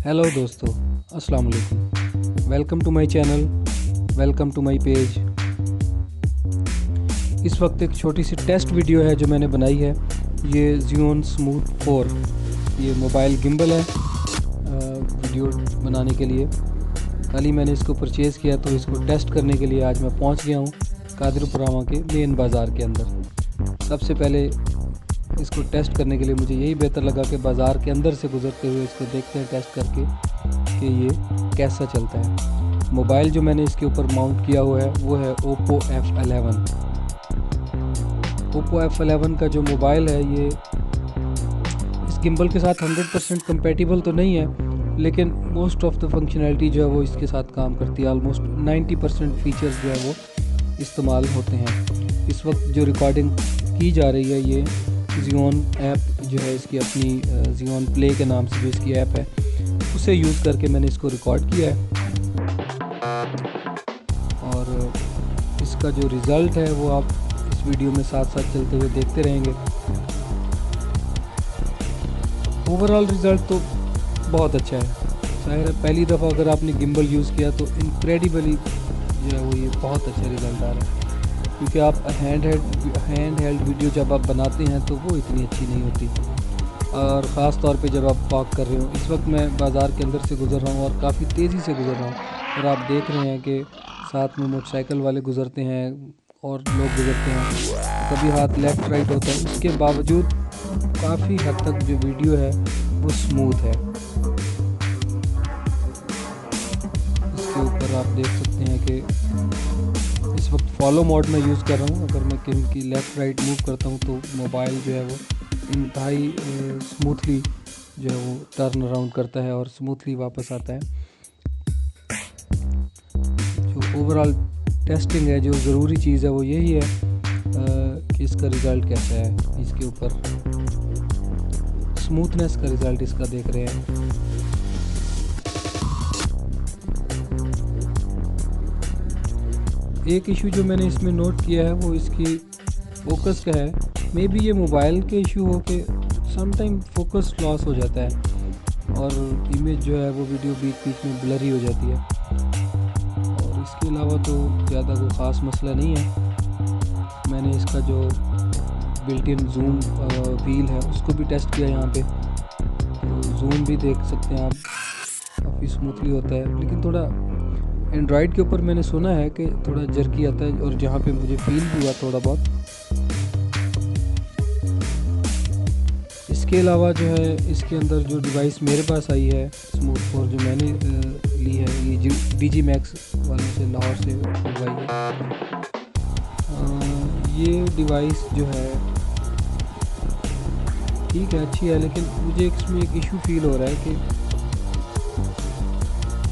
Hello दोस्तों, अस्सलाम वालेकुम। Welcome to my channel, welcome to my page. इस वक्त एक छोटी सी टेस्ट वीडियो है जो मैंने बनाई है। ये ज़ियोन स्मूथ 4 ये मोबाइल गिम्बल है वीडियो बनाने के लिए। कल ही मैंने इसको परचेज़ किया, तो इसको टेस्ट करने के लिए आज मैं पहुंच गया हूं कादिरपुरामा के मेन बाज़ार के अंदर। सबसे पहले इसको टेस्ट करने के लिए मुझे यही बेहतर लगा कि बाज़ार के अंदर से गुज़रते हुए इसको देखते हैं टेस्ट करके कि ये कैसा चलता है। मोबाइल जो मैंने इसके ऊपर माउंट किया हुआ है वो है Oppo F11। Oppo F11 का जो मोबाइल है ये इस गिम्बल के साथ 100% कंपैटिबल तो नहीं है, लेकिन मोस्ट ऑफ द फंक्शनैलिटी जो है वो इसके साथ काम करती है। ऑलमोस्ट 90% फीचर्स जो है वो इस्तेमाल होते हैं। इस वक्त जो रिकॉर्डिंग की जा रही है ये ज़ियोन ऐप जो है, इसकी अपनी ज़ियोन प्ले के नाम से जो इसकी ऐप है उसे यूज़ करके मैंने इसको रिकॉर्ड किया है। और इसका जो रिज़ल्ट है वो आप इस वीडियो में साथ साथ चलते हुए देखते रहेंगे। ओवरऑल रिज़ल्ट तो बहुत अच्छा है। ज़ाहिर है पहली दफ़ा अगर आपने गिम्बल यूज़ किया तो इनक्रेडिबली जो है वो ये बहुत अच्छा रिज़ल्ट आ रहा है, क्योंकि आप हैंड हेल्ड वीडियो जब आप बनाते हैं तो वो इतनी अच्छी नहीं होती, और ख़ास तौर पे जब आप वॉक कर रहे हो। इस वक्त मैं बाज़ार के अंदर से गुज़र रहा हूँ और काफ़ी तेज़ी से गुज़र रहा हूँ, और आप देख रहे हैं कि साथ में मोटरसाइकिल वाले गुज़रते हैं और लोग गुज़रते हैं, कभी हाथ लेफ़्ट राइट होता है। उसके बावजूद काफ़ी हद तक जो वीडियो है वो स्मूथ है। इसके ऊपर आप देख सकते हैं कि इस वक्त फॉलो मोड में यूज़ कर रहा हूँ। अगर मैं कहीं की लेफ़्ट राइट मूव करता हूँ तो मोबाइल जो है वो इंतहाई स्मूथली जो है वो टर्न अराउंड करता है और स्मूथली वापस आता है। जो ओवरऑल टेस्टिंग है, जो ज़रूरी चीज़ है वो यही है कि इसका रिज़ल्ट कैसा है। इसके ऊपर स्मूथनेस का रिज़ल्ट इसका देख रहे हैं। एक इशू जो मैंने इसमें नोट किया है वो इसकी फोकस का है। मे बी ये मोबाइल के इशू हो के समटाइम फोकस लॉस हो जाता है और इमेज जो है वो वीडियो बीच बीच में ब्लरी हो जाती है, और इसके अलावा तो ज़्यादा कोई ख़ास मसला नहीं है। मैंने इसका जो बिल्ट इन जूम व्हील है उसको भी टेस्ट किया यहाँ पे, तो जूम भी देख सकते हैं आप, काफ़ी स्मूथली होता है। लेकिन थोड़ा एंड्रॉयड के ऊपर मैंने सुना है कि थोड़ा जर्की आता है, और जहाँ पे मुझे फील हुआ थोड़ा बहुत। इसके अलावा जो है इसके अंदर जो डिवाइस मेरे पास आई है स्मूथ 4 जो मैंने ली है, ये DG Max वालों से लाहौर से मंगवाई है। ये डिवाइस जो है ठीक है, अच्छी है, लेकिन मुझे इसमें एक इशू फील हो रहा है कि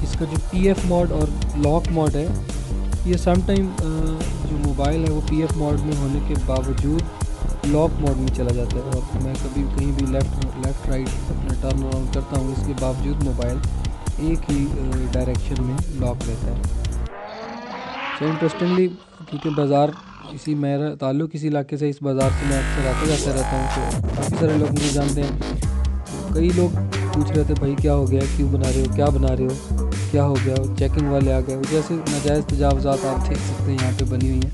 इसका जो PF मोड और लॉक मोड है, ये समटाइम जो मोबाइल है वो PF मोड में होने के बावजूद लॉक मोड में चला जाता है, और मैं कभी कहीं भी लेफ़्ट राइट अपना टर्न अराउंड करता हूँ, इसके बावजूद मोबाइल एक ही डायरेक्शन में लॉक रहता है। तो इंटरेस्टिंगली, क्योंकि बाज़ार मेरा ताल्लुक़ इस इलाके से, इस बाज़ार से मैं अक्सर आता जाता रहता हूँ, तो काफ़ी सारे लोग मुझे जानते हैं। कई लोग पूछ रहे थे भाई क्या हो गया, क्यों बना रहे हो, क्या बना रहे हो, क्या हो गया। चेकिंग वाले आ गए, जैसे नाजायज़ तजावज़ात आप देख सकते हैं यहाँ पे बनी हुई हैं।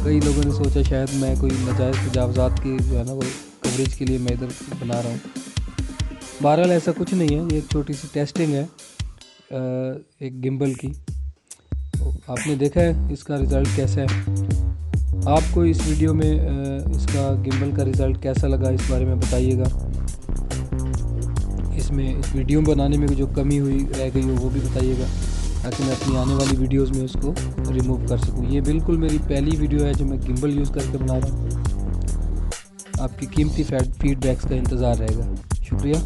कई लोगों ने सोचा शायद मैं कोई नाजायज़ तजावज़ात की जो है ना वो कवरेज के लिए मैं इधर बना रहा हूँ। बहरहाल ऐसा कुछ नहीं है, ये एक छोटी सी टेस्टिंग है एक गिम्बल की। तो आपने देखा है इसका रिज़ल्ट कैसा है। आपको इस वीडियो में इसका गिम्बल का रिज़ल्ट कैसा लगा इस बारे में बताइएगा। इसमें इस वीडियो बनाने में जो कमी हुई रह गई हो वो भी बताइएगा, ताकि मैं अपनी आने वाली वीडियोस में उसको रिमूव कर सकूं। ये बिल्कुल मेरी पहली वीडियो है जो मैं गिम्बल यूज़ करके बना रहा हूँ। आपकी कीमती फीडबैक्स का इंतज़ार रहेगा। शुक्रिया।